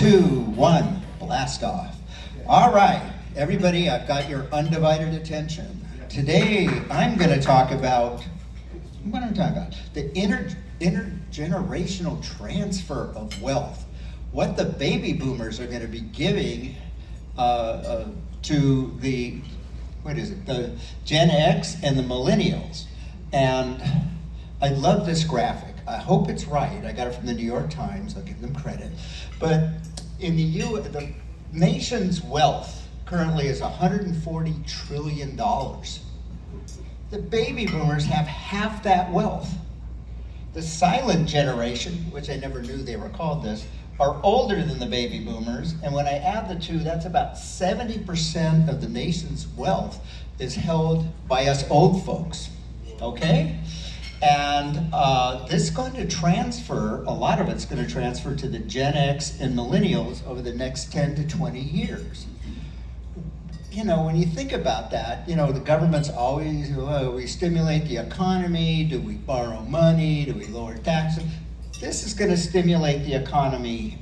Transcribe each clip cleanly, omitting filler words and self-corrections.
2, 1, blast off. All right, everybody, I've got your undivided attention. Today, I'm going to talk about, what am I talking about? The intergenerational transfer of wealth. What the baby boomers are going to be giving to the, the Gen X and the millennials. And I love this graphic. I hope it's right. I got it from the New York Times. I'll give them credit. But in the nation's wealth currently is $140 trillion. The baby boomers have half that wealth. The silent generation, which I never knew they were called this, are older than the baby boomers. And when I add the two, that's about 70% of the nation's wealth is held by us old folks. Okay? And this is going to transfer, a lot of it's going to transfer to the Gen X and millennials over the next 10 to 20 years. You know, when you think about that, you know, the government's always, we stimulate the economy, do we borrow money, do we lower taxes? This is going to stimulate the economy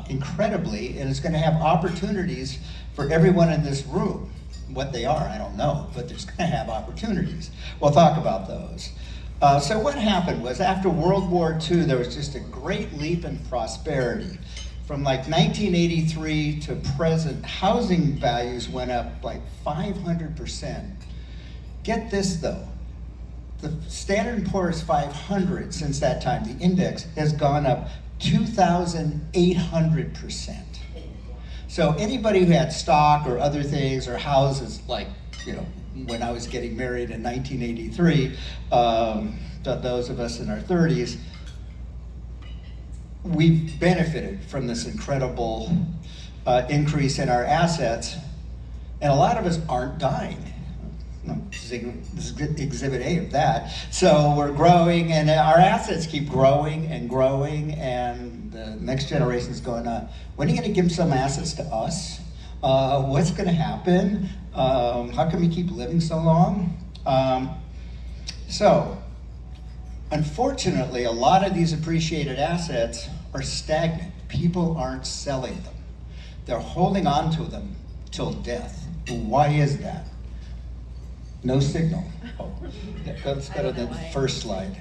incredibly, and it's going to have opportunities for everyone in this room. What they are, I don't know, but there's going to have opportunities. We'll talk about those. So what happened was after World War II, there was just a great leap in prosperity. From like 1983 to present, housing values went up like 500%. Get this though, the Standard & Poor's 500 since that time, the index has gone up 2,800%. So anybody who had stock or other things or houses, like, you know, when I was getting married in 1983, those of us in our 30s, we've benefited from this incredible increase in our assets, and a lot of us aren't dying. This is exhibit A of that. So we're growing, and our assets keep growing, and the next generation is going on. When are you going to give some assets to us? What's going to happen? How can we keep living so long? So, unfortunately, a lot of these appreciated assets are stagnant. People aren't selling them. They're holding on to them till death. Why is that? No signal. Oh, let's go to the first slide.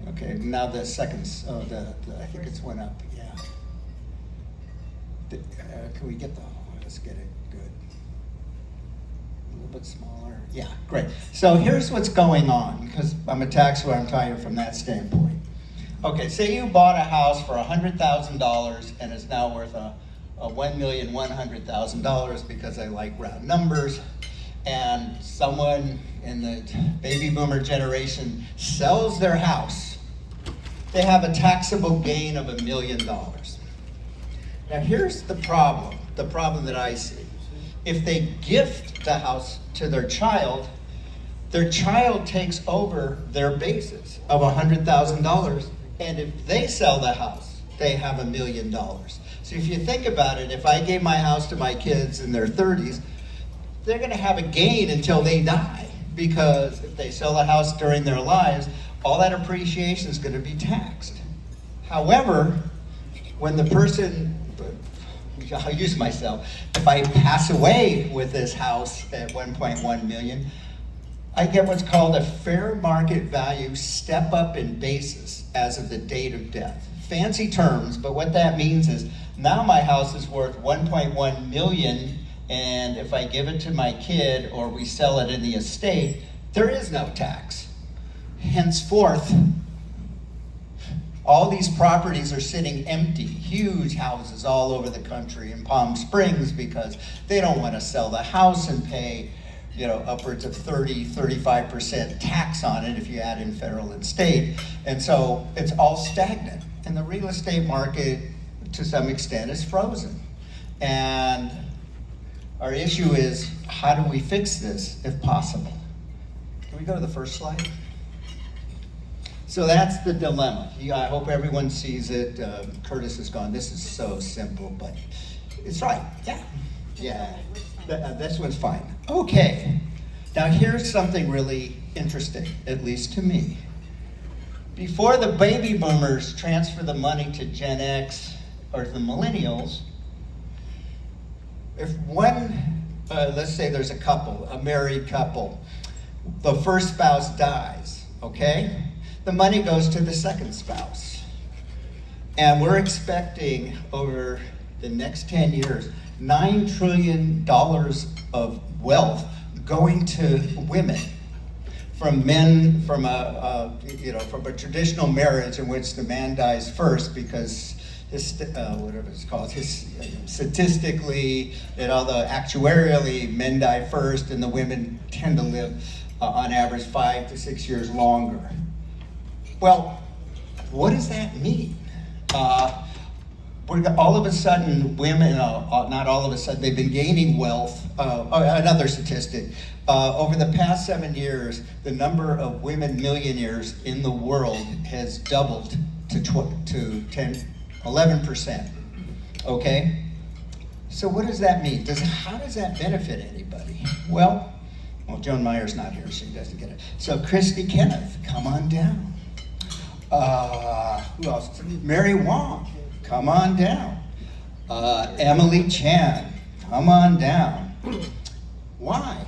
Okay, now the second, I think it's went up, yeah. Can we get let's get it good. A little bit smaller. Yeah, great. So here's what's going on, because I'm a tax lawyer, I'm telling you from that standpoint. Okay, say you bought a house for $100,000 and it's now worth $1,100,000 because I like round numbers, and someone in the baby boomer generation sells their house. They have a taxable gain of $1 million. Now here's the problem that I see. If they gift the house to their child takes over their basis of $100,000, and if they sell the house, they have $1 million. So if you think about it, if I gave my house to my kids in their 30s, they're going to have a gain until they die, because if they sell the house during their lives, all that appreciation is going to be taxed. However, when the person, I'll use myself, if I pass away with this house at 1.1 million, I get what's called a fair market value step up in basis as of the date of death. Fancy terms, but what that means is now my house is worth 1.1 million, and if I give it to my kid or we sell it in the estate, there is no tax. Henceforth, all these properties are sitting empty, huge houses all over the country in Palm Springs, because they don't want to sell the house and pay, you know, upwards of 35% tax on it if you add in federal and state. And so it's all stagnant. And the real estate market, to some extent, is frozen. And our issue is, how do we fix this if possible? Can we go to the first slide? So that's the dilemma. I hope everyone sees it. Curtis is gone. This is so simple, but it's right. Yeah. This one's fine. Okay. Now here's something really interesting, at least to me. Before the baby boomers transfer the money to Gen X or the millennials, if one, let's say there's a couple, a married couple, the first spouse dies, okay? The money goes to the second spouse. And we're expecting over the next 10 years, $9 trillion of wealth going to women from men, from a traditional marriage in which the man dies first because whatever it's called, statistically, although actuarially men die first and the women tend to live on average 5 to 6 years longer. Well, what does that mean? All of a sudden, women, not all of a sudden, they've been gaining wealth. Another statistic, over the past 7 years, the number of women millionaires in the world has doubled to 11%, okay? So what does that mean? How does that benefit anybody? Well, Joan Meyer's not here, she doesn't get it. So Christy Kenneth, come on down. Who else? Mary Wong, come on down. Emily Chan, come on down. Why?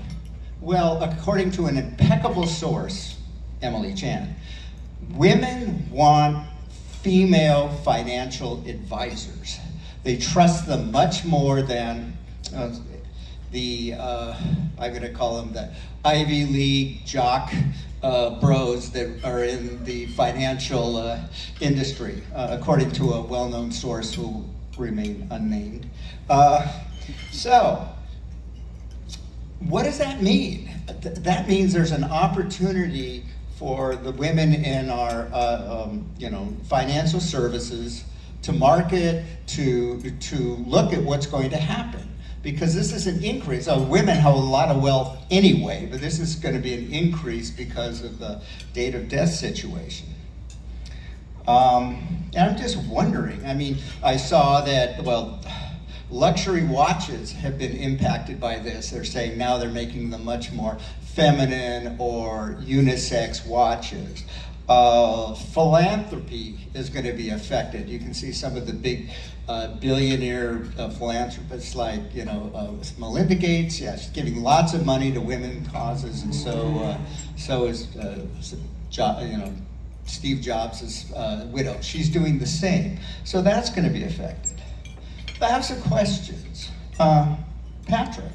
Well, according to an impeccable source, Emily Chan, women want female financial advisors. They trust them much more than I'm going to call them the Ivy League jock bros that are in the financial industry, according to a well-known source who will remain unnamed. So, what does that mean? That means there's an opportunity for the women in our financial services to market, to look at what's going to happen. Because this is an increase. Women have a lot of wealth anyway, but this is going to be an increase because of the date of death situation. And I'm just wondering, I saw that, luxury watches have been impacted by this. They're saying now they're making them much more feminine or unisex watches. Philanthropy is going to be affected. You can see some of the big billionaire philanthropists like, Melinda Gates, she's giving lots of money to women causes, and so is Steve Jobs' widow. She's doing the same. So that's going to be affected. I have some questions. Patrick,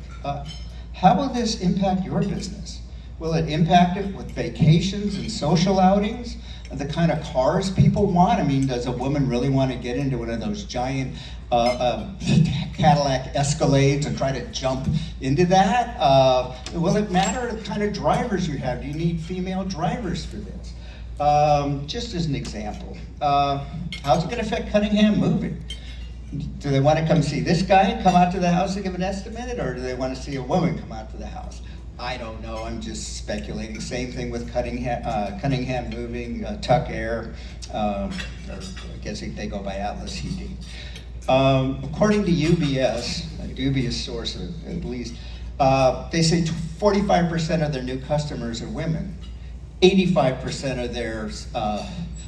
how will this impact your business? Will it impact it with vacations and social outings? The kind of cars people want? Does a woman really want to get into one of those giant Cadillac Escalades and try to jump into that? Will it matter the kind of drivers you have? Do you need female drivers for this? Just as an example, how's it going to affect Cunningham moving? Do they want to come see this guy come out to the house and give an estimate, or do they want to see a woman come out to the house? I don't know, I'm just speculating. Same thing with Cunningham moving, Tuck Air, or I guess they go by Atlas Heating. According to UBS, a dubious source at least, they say 45% of their new customers are women. 85% of their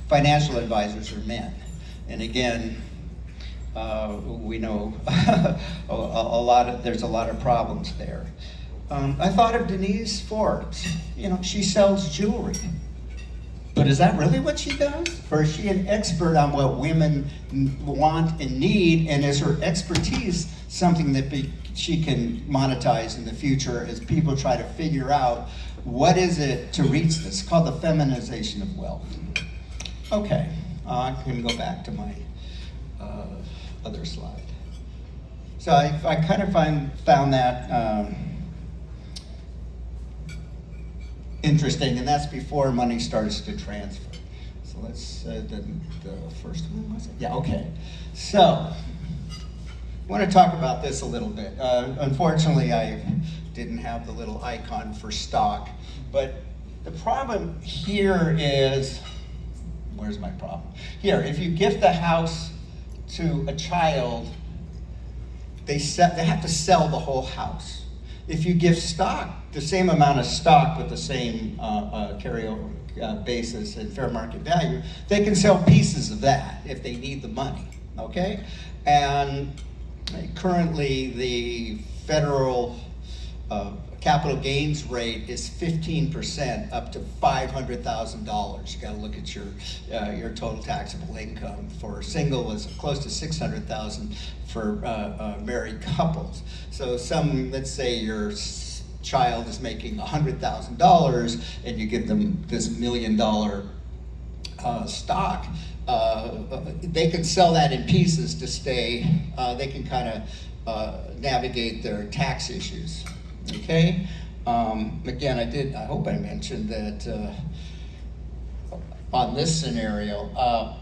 financial advisors are men. And again, we know there's a lot of problems there. I thought of Denise Forbes. She sells jewelry. But is that really what she does? Or is she an expert on what women want and need, and is her expertise something that she can monetize in the future as people try to figure out what is it to reach this? It's called the feminization of wealth. Okay, I can go back to my other slide. So I kind of found that interesting, and that's before money starts to transfer. So let's, the first one was it? Yeah, okay. So, I want to talk about this a little bit. Unfortunately, I didn't have the little icon for stock, but the problem here is, where's my problem? Here, if you gift the house to a child, they have to sell the whole house. If you give stock, the same amount of stock with the same carryover basis and fair market value, they can sell pieces of that if they need the money, okay? And currently the federal capital gains rate is 15% up to $500,000. You got to look at your total taxable income. For single is close to $600,000 for married couples. So let's say your child is making $100,000 and you give them this $1 million stock. They can sell that in pieces to stay. They can kind of navigate their tax issues. Okay. Again, I hope I mentioned that on this scenario,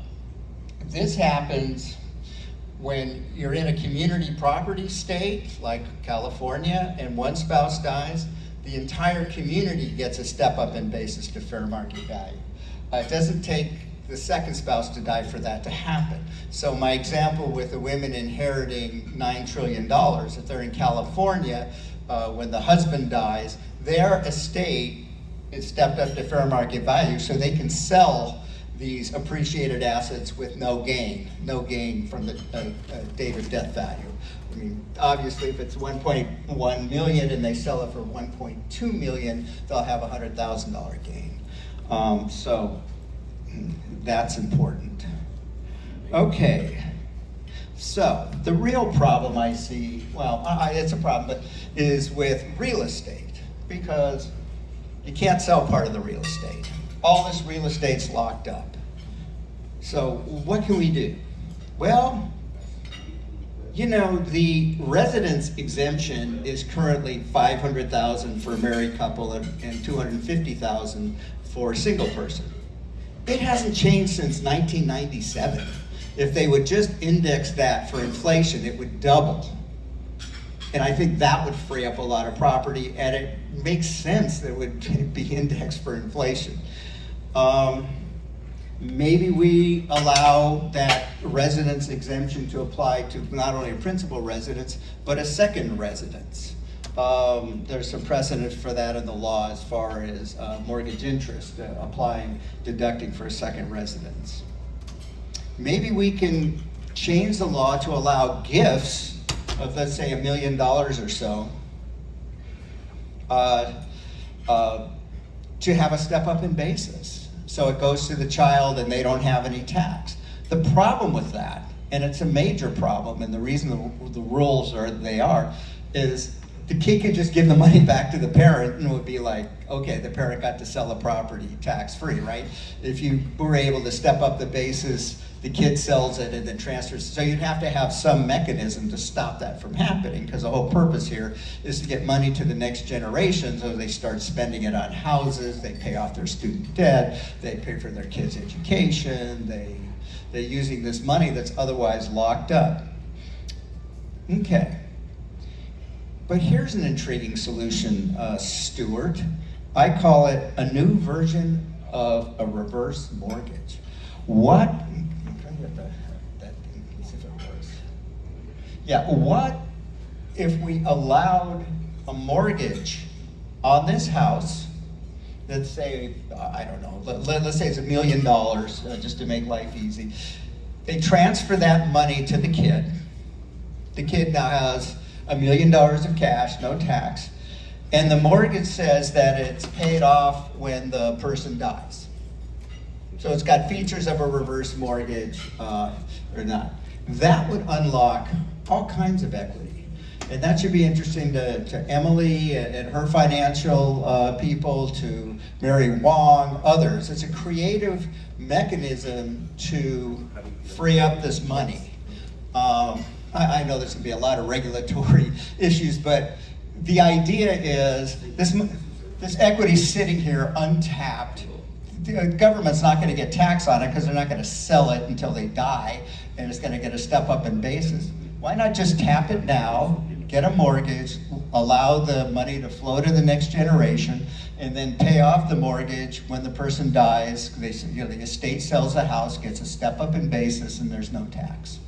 this happens when you're in a community property state like California and one spouse dies, the entire community gets a step up in basis to fair market value. It doesn't take the second spouse to die for that to happen. So my example with the women inheriting $9 trillion, if they're in California, when the husband dies, their estate is stepped up to fair market value so they can sell these appreciated assets with no gain from the date of death value. I mean, obviously if it's 1.1 million and they sell it for 1.2 million, they'll have a $100,000 gain. So that's important. Okay. So the real problem I see, well, it's a problem, but is with real estate, because you can't sell part of the real estate. All this real estate's locked up. So what can we do? Well, you know, the residence exemption is currently $500,000 for a married couple and $250,000 for a single person. It hasn't changed since 1997. If they would just index that for inflation, it would double. And I think that would free up a lot of property, and it makes sense that it would be indexed for inflation. Maybe we allow that residence exemption to apply to not only a principal residence, but a second residence. There's some precedent for that in the law as far as mortgage interest, deducting for a second residence. Maybe we can change the law to allow gifts of, let's say, $1 million or so to have a step up in basis. So it goes to the child and they don't have any tax. The problem with that, and it's a major problem, and the reason the rules are they are, is the kid could just give the money back to the parent and it would be like, okay, the parent got to sell the property tax-free, right? If you were able to step up the basis, the kid sells it and then transfers. So you'd have to have some mechanism to stop that from happening, because the whole purpose here is to get money to the next generation so they start spending it on houses, they pay off their student debt, they pay for their kids' education, they're using this money that's otherwise locked up. Okay. But here's an intriguing solution, Stuart. I call it a new version of a reverse mortgage. What? I'm trying to get that thing, see if it works. Yeah, what if we allowed a mortgage on this house? Let's say, I don't know, let's say it's $1 million, just to make life easy. They transfer that money to the kid. The kid now has $1 million of cash, no tax, and the mortgage says that it's paid off when the person dies. So it's got features of a reverse mortgage or not. That would unlock all kinds of equity. And that should be interesting to Emily and her financial people, to Mary Wong, others. It's a creative mechanism to free up this money. I know there's going to be a lot of regulatory issues, but the idea is this equity is sitting here untapped. The government's not going to get tax on it because they're not going to sell it until they die, and it's going to get a step up in basis. Why not just tap it now, get a mortgage, allow the money to flow to the next generation, and then pay off the mortgage when the person dies? The estate sells the house, gets a step up in basis, and there's no tax.